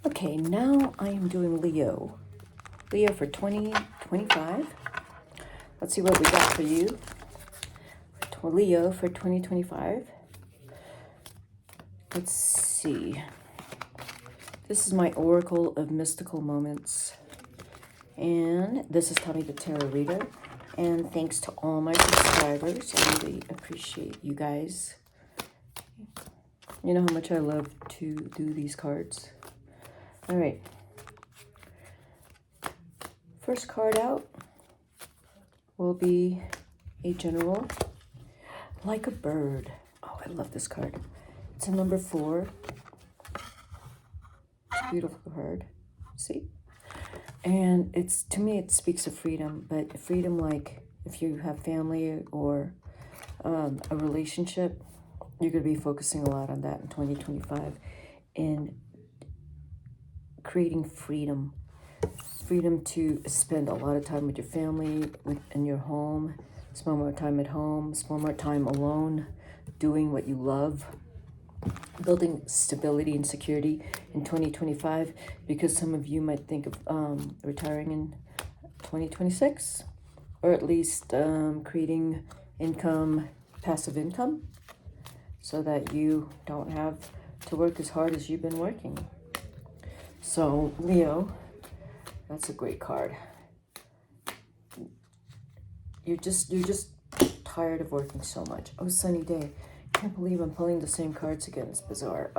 Okay, now I am doing Leo. Leo for 2025. Let's see what we got for you. Leo for 2025. Let's see. This is my Oracle of Mystical Moments. And this is Tommy the Tarot Reader. And thanks to all my subscribers. I really appreciate you guys. You know how much I love to do these cards. All right. First card out will be a general, like a bird. Oh, I love this card. It's a number 4. It's a beautiful card. See? And it's, to me, it speaks of freedom, but freedom like if you have family or a relationship, you're going to be focusing a lot on that in 2025 in creating freedom. Freedom to spend a lot of time with your family, in your home, spend more time at home, spend more time alone, doing what you love, building stability and security in 2025, because some of you might think of retiring in 2026, or at least creating income, passive income, so that you don't have to work as hard as you've been working. So, Leo, that's a great card. You're just tired of working so much. Oh, sunny day. Can't believe I'm pulling the same cards again. It's bizarre.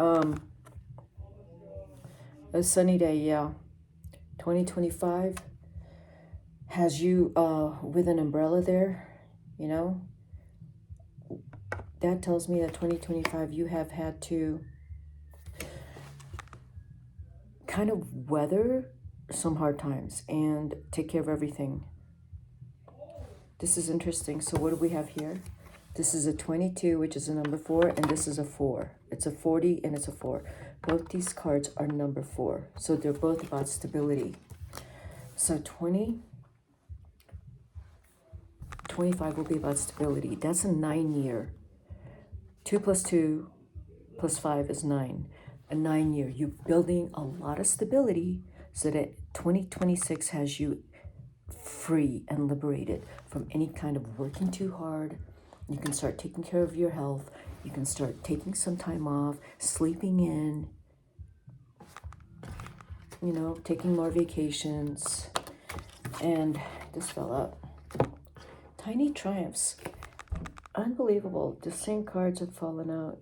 A sunny day, yeah. 2025 has you with an umbrella there, you know. That tells me that 2025 you have had to kind of weather some hard times and take care of everything. This is interesting. So what do we have here? This is a 22, which is a number 4, and this is a 4. It's a 40 and it's a 4. Both these cards are number 4. So they're both about stability. So 25 will be about stability. That's a 9-year. 2 plus 2 plus 5 is 9. A 9-year. You're building a lot of stability so that 2026 has you free and liberated from any kind of working too hard. You can start taking care of your health. You can start taking some time off, sleeping in, you know, taking more vacations. And this fell out. Tiny triumphs. Unbelievable. The same cards have fallen out.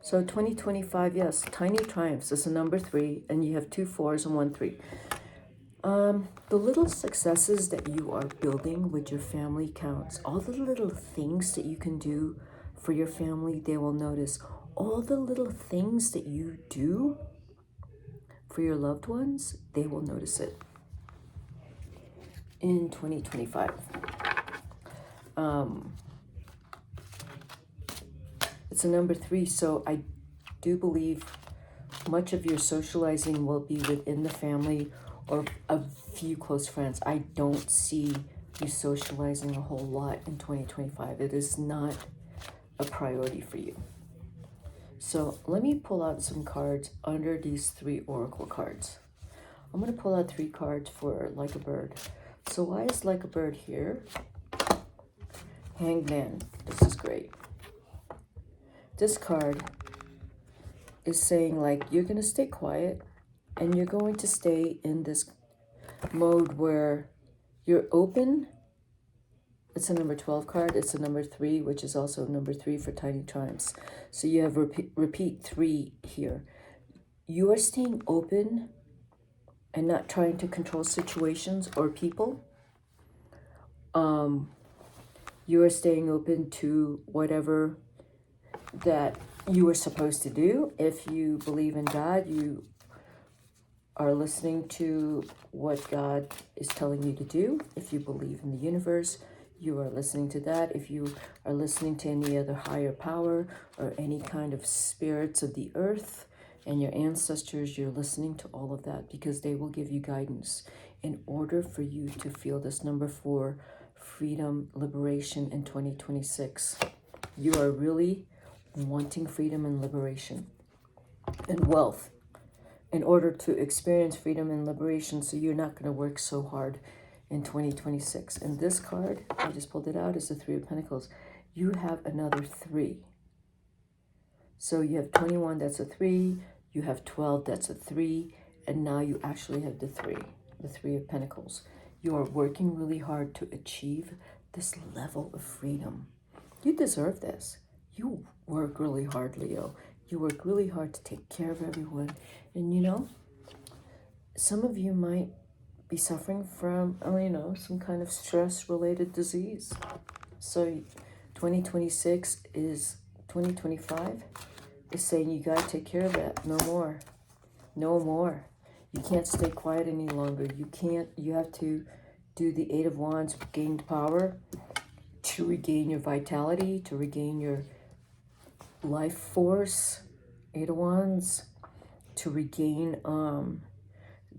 So 2025, yes, tiny triumphs is a number 3, and you have 2 4s and 1 3. The little successes that you are building with your family counts. All the little things that you can do for your family, they will notice. All the little things that you do for your loved ones, they will notice it in 2025. It's a number 3, so I do believe much of your socializing will be within the family or a few close friends. I don't see you socializing a whole lot in 2025. It is not a priority for you. So let me pull out some cards under these 3 oracle cards. I'm going to pull out 3 cards for Like a Bird. So why is Like a Bird here? Hanged Man. This is great. This card is saying, like, you're going to stay quiet and you're going to stay in this mode where you're open. It's a number 12 card. It's a number 3, which is also number 3 for tiny triumphs. So you have repeat 3 here. You are staying open and not trying to control situations or people. You are staying open to whatever that you are supposed to do. If you believe in God, you are listening to what God is telling you to do. If you believe in the universe, you are listening to that. If you are listening to any other higher power or any kind of spirits of the earth and your ancestors, you're listening to all of that because they will give you guidance in order for you to feel this number 4, freedom, liberation in 2026. You are really wanting freedom and liberation and wealth in order to experience freedom and liberation, so you're not going to work so hard in 2026. And this card, I just pulled it out, is the Three of Pentacles. You have another 3. So you have 21, that's a 3. You have 12, that's a 3. And now you actually have the 3 of Pentacles. You are working really hard to achieve this level of freedom. You deserve this. You work really hard, Leo. You work really hard to take care of everyone. And you know, some of you might be suffering from, some kind of stress-related disease. So 2025 is saying you gotta take care of that. No more. No more. You can't stay quiet any longer. You have to do the Eight of Wands, gained power, to regain your vitality, to regain your life force. Eight of Wands, to regain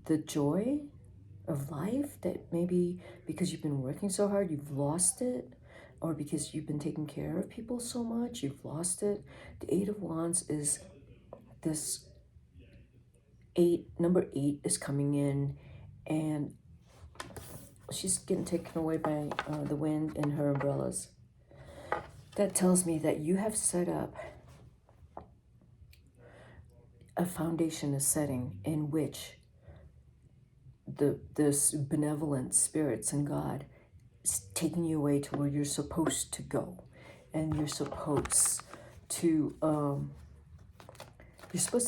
the joy of life that maybe because you've been working so hard, you've lost it, or because you've been taking care of people so much, you've lost it. The Eight of Wands is this number 8 is coming in, and she's getting taken away by the wind and her umbrellas. That tells me that you have set up a foundation, a setting in which this benevolent spirits and God is taking you away to where you're supposed to go. And you're supposed to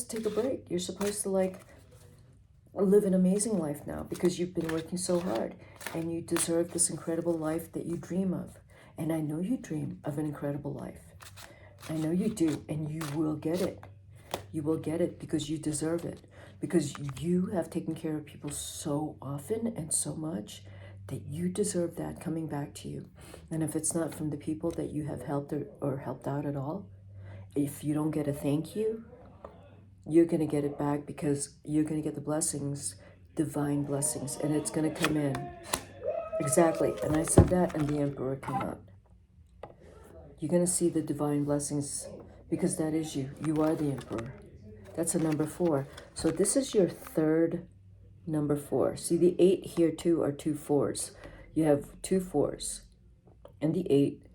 take a break. You're supposed to live an amazing life now, because you've been working so hard and you deserve this incredible life that you dream of. And I know you dream of an incredible life. I know you do, and you will get it. You will get it because you deserve it. Because you have taken care of people so often and so much that you deserve that coming back to you. And if it's not from the people that you have helped or helped out at all, if you don't get a thank you, you're going to get it back, because you're going to get the blessings, divine blessings, and it's going to come in. Exactly. And I said that, and the Emperor came out. You're going to see the divine blessings, because that is you. You are the Emperor. That's a number 4. So this is your third number 4. See, the 8 here too are 2 4s. You have 2 4s. And the 8,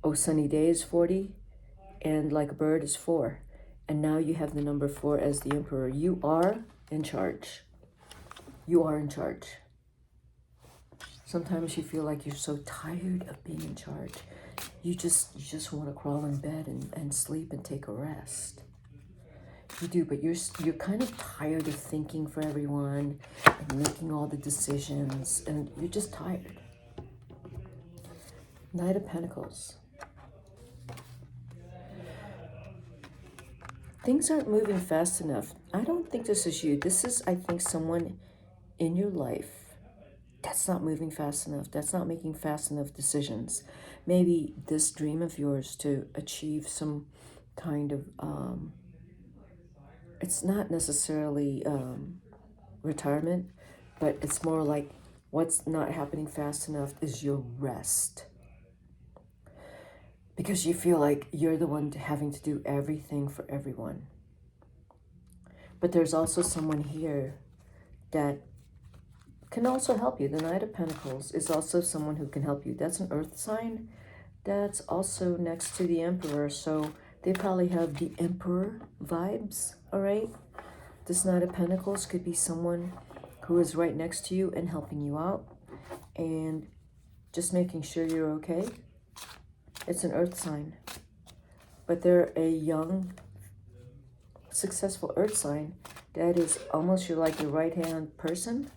oh, sunny day is 40, and like a bird is 4. And now you have the number 4 as the Emperor. You are in charge. You are in charge. Sometimes you feel like you're so tired of being in charge. You just want to crawl in bed and sleep and take a rest. You do, but you're kind of tired of thinking for everyone and making all the decisions, and you're just tired. Knight of Pentacles. Things aren't moving fast enough. I don't think this is you. This is, I think, someone in your life that's not moving fast enough. That's not making fast enough decisions. Maybe this dream of yours to achieve some kind of, it's not necessarily retirement, but it's more like what's not happening fast enough is your rest. Because you feel like you're the one having to do everything for everyone. But there's also someone here that can also help you. The Knight of Pentacles is also someone who can help you. That's an earth sign. That's also next to the Emperor. So they probably have the Emperor vibes, all right? This Knight of Pentacles could be someone who is right next to you and helping you out and just making sure you're okay. It's an earth sign, but they're a young, successful earth sign that is almost your right-hand person,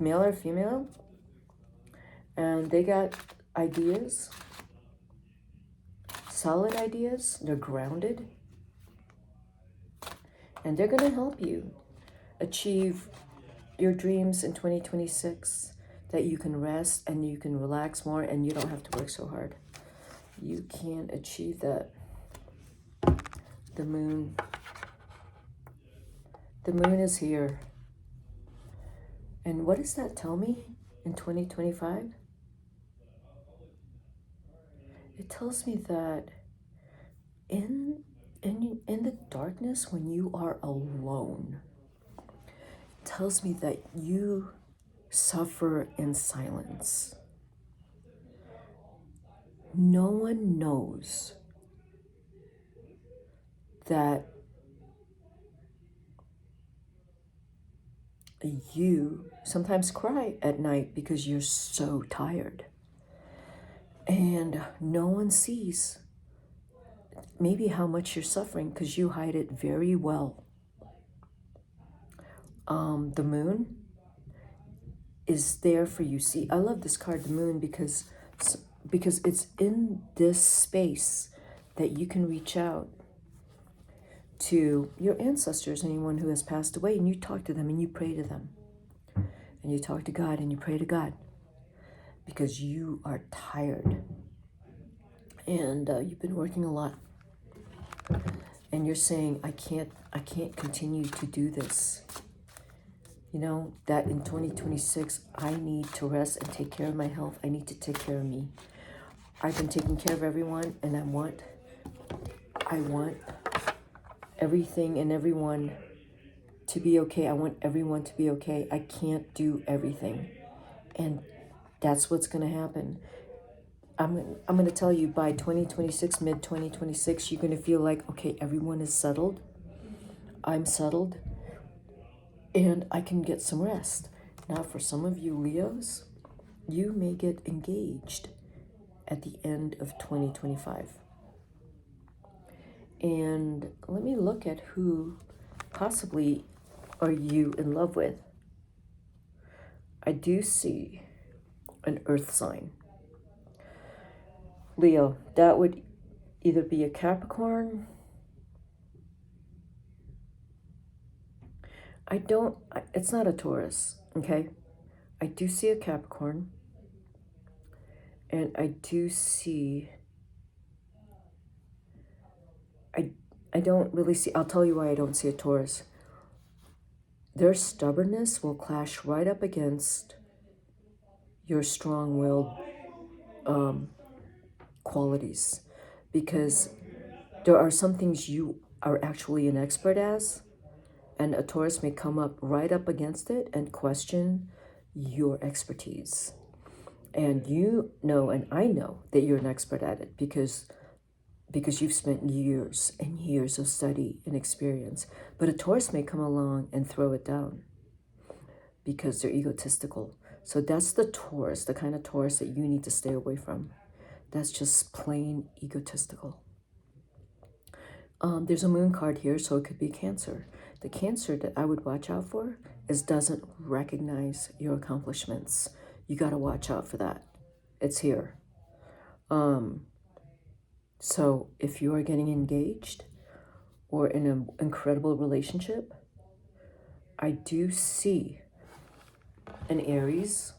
male or female, and they got ideas, solid ideas. They're grounded, and they're going to help you achieve your dreams in 2026, that you can rest and you can relax more and you don't have to work so hard. You can achieve that. The moon. The moon is here. And what does that tell me in 2025? It tells me that in the dark darkness, when you are alone, tells me that you suffer in silence. No one knows that you sometimes cry at night because you're so tired. And no one sees maybe how much you're suffering because you hide it very well. The moon is there for you. See, I love this card, the moon, because it's in this space that you can reach out to your ancestors, anyone who has passed away, and you talk to them and you pray to them. And you talk to God and you pray to God because you are tired. And you've been working a lot. And you're saying, I can't continue to do this. You know, that in 2026, I need to rest and take care of my health. I need to take care of me. I've been taking care of everyone, and I want everything and everyone to be okay. I want everyone to be okay. I can't do everything. And that's what's going to happen. I'm going to tell you, by 2026, mid 2026, you're going to feel like, okay, everyone is settled. I'm settled. And I can get some rest. Now, for some of you Leos, you may get engaged at the end of 2025. And let me look at who possibly are you in love with. I do see an earth sign. Leo, that would either be a Capricorn. It's not a Taurus, okay? I do see a Capricorn. And I do see, I don't really see, I'll tell you why I don't see a Taurus. Their stubbornness will clash right up against your strong-willed qualities, because there are some things you are actually an expert as, and a Taurus may come up right up against it and question your expertise. And you know, and I know that you're an expert at it because you've spent years and years of study and experience. But a Taurus may come along and throw it down because they're egotistical. So that's the Taurus, the kind of Taurus that you need to stay away from. That's just plain egotistical. There's a moon card here, so it could be Cancer. The Cancer that I would watch out for is doesn't recognize your accomplishments. You got to watch out for that. It's here. So if you are getting engaged or in an incredible relationship, I do see an Aries.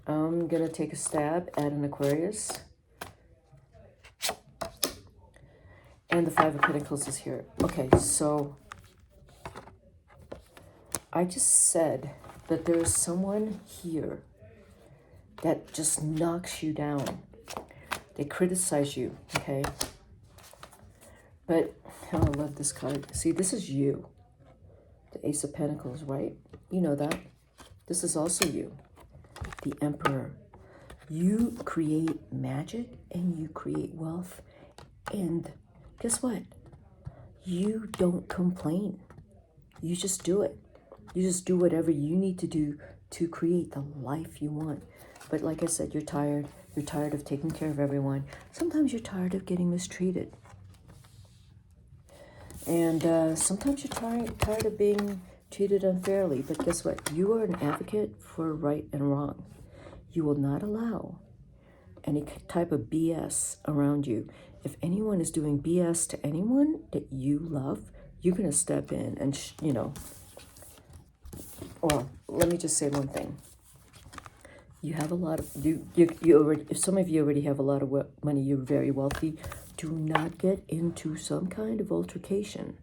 I'm going to take a stab at an Aquarius. And the Five of Pentacles is here. Okay, so I just said that there is someone here that just knocks you down. They criticize you, okay? But, oh, I love this card. See, this is you. The Ace of Pentacles, right? You know that. This is also you. The Emperor. You create magic and you create wealth. And guess what? You don't complain. You just do it. You just do whatever you need to do to create the life you want. But like I said, you're tired. You're tired of taking care of everyone. Sometimes you're tired of getting mistreated. And sometimes you're tired of being treated unfairly. But guess what? You are an advocate for right and wrong. You will not allow any type of BS around you. If anyone is doing BS to anyone that you love, you're going to step in and, well, let me just say one thing. You have a lot of, you already, if some of you already have a lot of money, you're very wealthy, do not get into some kind of altercation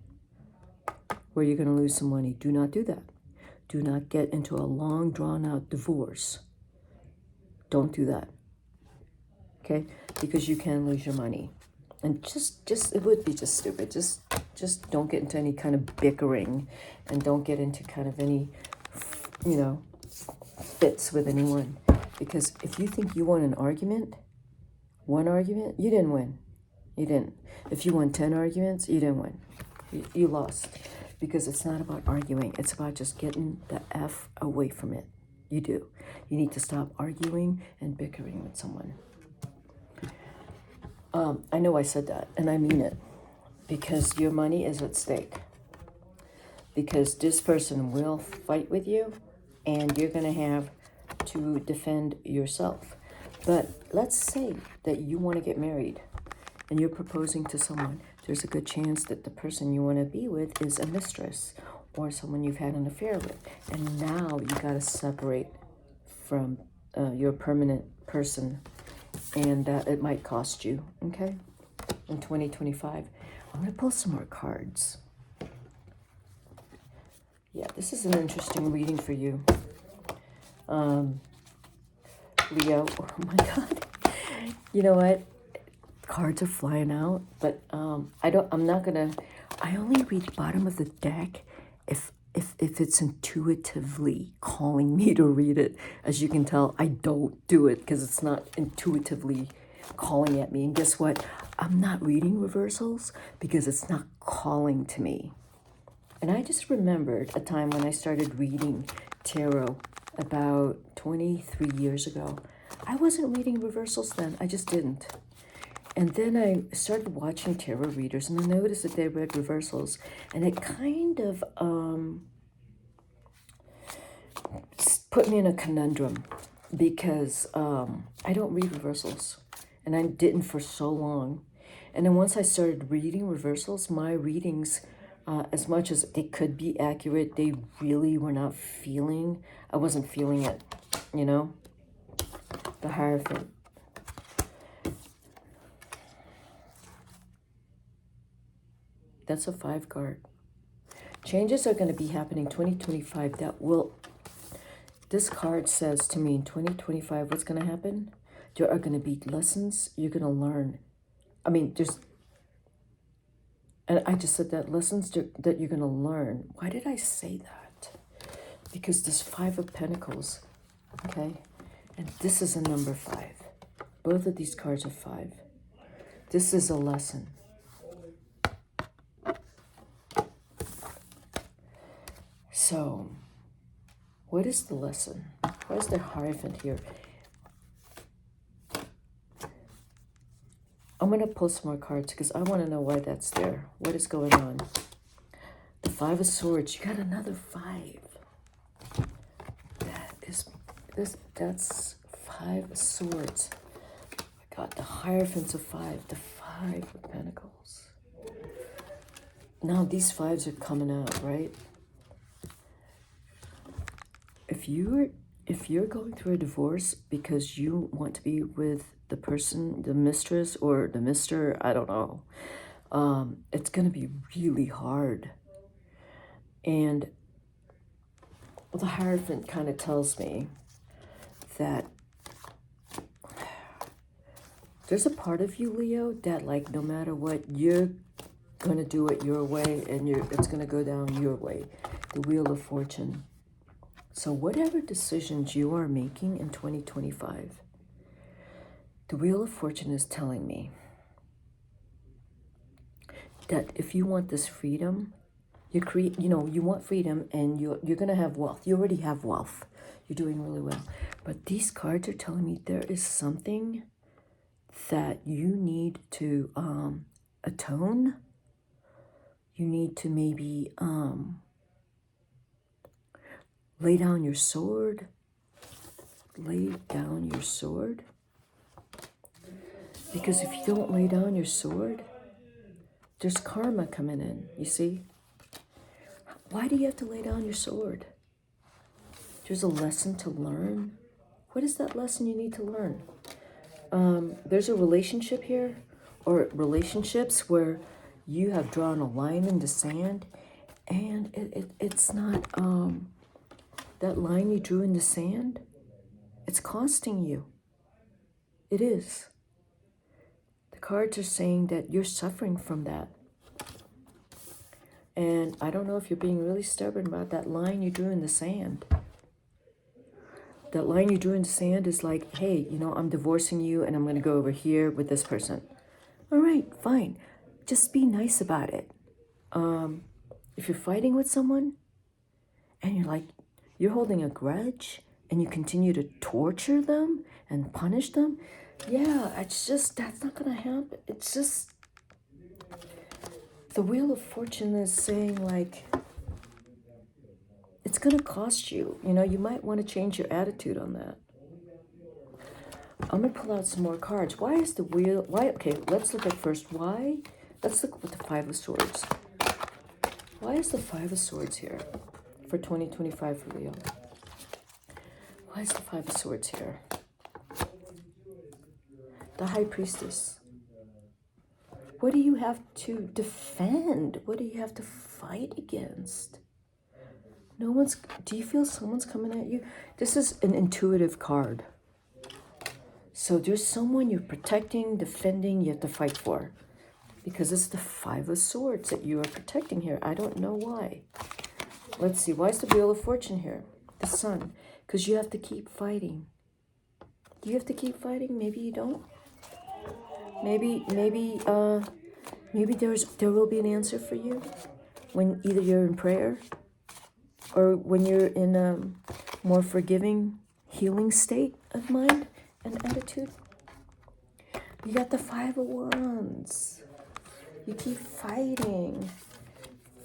where you're going to lose some money. Do not do that. Do not get into a long, drawn-out divorce. Don't do that, okay? Because you can lose your money. And just it would be just stupid. Just Just don't get into any kind of bickering, and don't get into kind of any, you know, fits with anyone. Because if you think you won an argument, one argument, you didn't win. You didn't. If you won 10 arguments, you didn't win. You lost. Because it's not about arguing. It's about just getting the F away from it. You do. You need to stop arguing and bickering with someone. I know I said that, and I mean it. Because your money is at stake. Because this person will fight with you, and you're going to have to defend yourself. But let's say that you want to get married, and you're proposing to someone. There's a good chance that the person you want to be with is a mistress or someone you've had an affair with. And now you got to separate from your permanent person, and it might cost you, okay? In 2025. I'm going to pull some more cards. Yeah, this is an interesting reading for you. Leo, oh my God. You know what? Cards are flying out, but I only read bottom of the deck if it's intuitively calling me to read it. As you can tell, I don't do it because it's not intuitively calling at me. And guess what? I'm not reading reversals because it's not calling to me. And I just remembered a time when I started reading tarot about 23 years ago. I wasn't reading reversals then. I just didn't. And then I started watching tarot readers, and I noticed that they read reversals. And it kind of put me in a conundrum because I don't read reversals. And I didn't for so long. And then once I started reading reversals, my readings, as much as they could be accurate, they really were not feeling. I wasn't feeling it, you know? The Hierophant. That's a 5 card. Changes are going to be happening 2025 that will... This card says to me in 2025, what's going to happen? There are going to be lessons you're going to learn. I mean, and I just said that, lessons that you're going to learn. Why did I say that? Because this 5 of Pentacles, okay? And this is a number 5. Both of these cards are 5. This is a lesson. So, what is the lesson? Why is the Hierophant here? I'm going to pull some more cards because I want to know why that's there. What is going on? The 5 of Swords. You got another 5. That's 5 of Swords. I got the Hierophants of 5. The 5 of Pentacles. Now these 5s are coming out, right? If you're going through a divorce because you want to be with the person, the mistress or the mister, I don't know, it's going to be really hard. And the Hierophant kind of tells me that there's a part of you, Leo, that like no matter what, you're going to do it your way, and it's going to go down your way. The Wheel of Fortune. So whatever decisions you are making in 2025, the Wheel of Fortune is telling me that if you want this freedom, you want freedom, and you're going to have wealth. You already have wealth. You're doing really well. But these cards are telling me there is something that you need to atone. You need to maybe lay down your sword. Lay down your sword. Because if you don't lay down your sword, there's karma coming in, you see? Why do you have to lay down your sword? There's a lesson to learn. What is that lesson you need to learn? There's a relationship here, or relationships where you have drawn a line in the sand, and it's not, that line you drew in the sand, it's costing you. It is. The cards are saying that you're suffering from that. And I don't know if you're being really stubborn about that line you drew in the sand. That line you drew in the sand is like, hey, you know, I'm divorcing you and I'm going to go over here with this person. All right, fine. Just be nice about it. If you're fighting with someone and you're like, you're holding a grudge and you continue to torture them and punish them, yeah, it's just, that's not going to happen. It's just, the Wheel of Fortune is saying like, it's going to cost you. You know, you might want to change your attitude on that. I'm going to pull out some more cards. Why is the wheel, why, okay, let's look at first, why, let's look with the Five of Swords. Why is the Five of Swords here for 2025 for Leo? Why is the Five of Swords here? The High Priestess. What do you have to defend? What do you have to fight against? No one's, do you feel someone's coming at you? This is an intuitive card. So there's someone you're protecting, defending, you have to fight for. Because it's the Five of Swords that you are protecting here. I don't know why. Let's see, why is the Wheel of Fortune here? The Sun. Because you have to keep fighting. Do you have to keep fighting? Maybe you don't. Maybe there will be an answer for you when either you're in prayer or when you're in a more forgiving, healing state of mind and attitude. You got the Five of Wands. You keep fighting.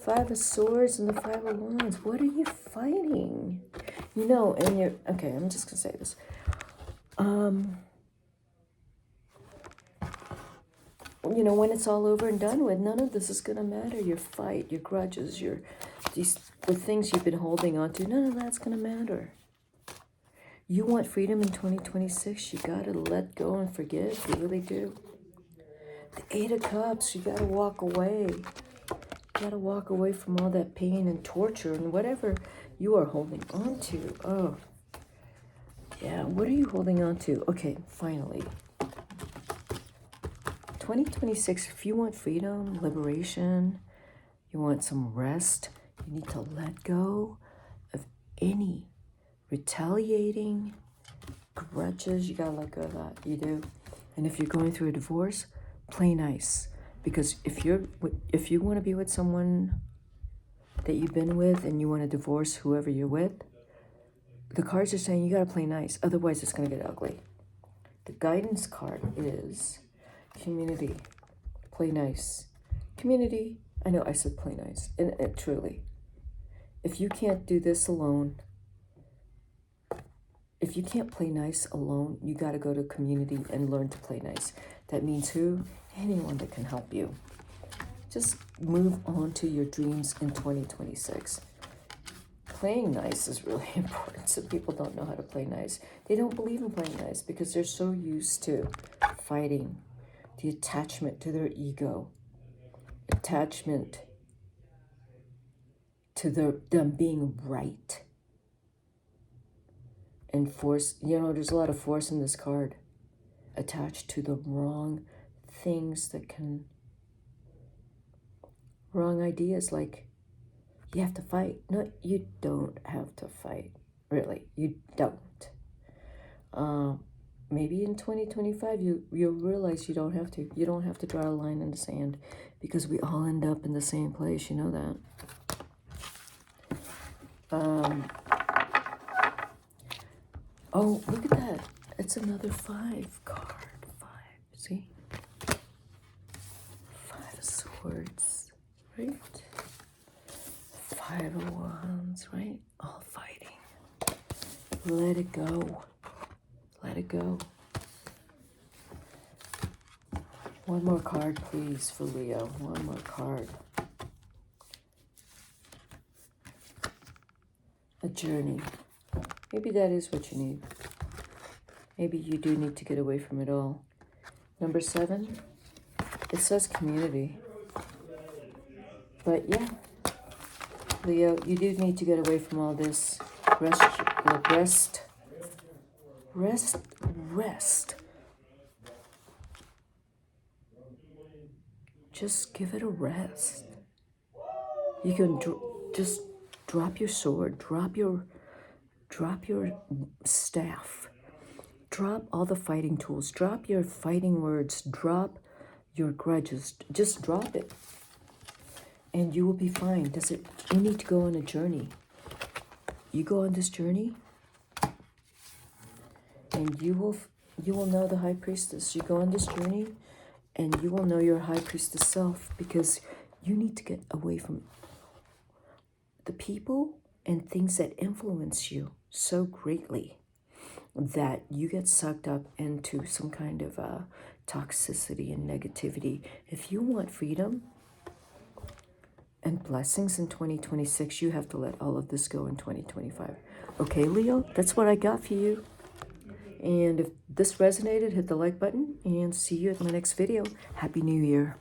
Five of Swords and the Five of Wands. What are you fighting? You know, and you're, okay, I'm just gonna say this. You know, when it's all over and done with, none of this is gonna matter. Your fight, your grudges, the things you've been holding on to, none of that's gonna matter. You want freedom in 2026, you gotta let go and forgive, you really do. The Eight of Cups, you gotta walk away. You gotta walk away from all that pain and torture and whatever you are holding on to. Oh, yeah, what are you holding on to? Okay, finally. 2026, if you want freedom, liberation, you want some rest, you need to let go of any retaliating grudges. You gotta let go of that. You do. And if you're going through a divorce, play nice. Because if you want to be with someone that you've been with and you want to divorce whoever you're with, the cards are saying you got to play nice. Otherwise, it's going to get ugly. The guidance card is community. Play nice. Community. I know I said play nice. And truly, if you can't do this alone, if you can't play nice alone, you got to go to community and learn to play nice. That means who? Anyone that can help you. Just move on to your dreams in 2026. Playing nice is really important. Some people don't know how to play nice. They don't believe in playing nice because they're so used to fighting, the attachment to their ego, attachment to them being right. And force, you know, there's a lot of force in this card attached to the wrong things that can, wrong ideas like you have to fight. No, you don't have to fight. Really, you don't. Maybe in 2025 you'll realize you don't have to. You don't have to draw a line in the sand because we all end up in the same place. You know that. Oh, look at that. It's another 5 card. 5, see? 5 of Swords, right? 5 of Wands, right? All fighting. Let it go. Let it go. One more card, please, for Leo. One more card. A journey. Maybe that is what you need. Maybe you do need to get away from it all. Number 7, it says community. But yeah, Leo, you do need to get away from all this. Rest. Just give it a rest. You can just drop your sword, drop your staff, drop all the fighting tools, drop your fighting words, drop your grudges. Just drop it, and you will be fine. You need to go on a journey. You go on this journey, and you will know the high priestess. You go on this journey, and you will know your high priestess self, because you need to get away from the people and things that influence you so greatly that you get sucked up into some kind of toxicity and negativity. If you want freedom and blessings in 2026, you have to let all of this go in 2025. Okay, Leo, that's what I got for you. And if this resonated, hit the like button, and see you at my next video. Happy New Year.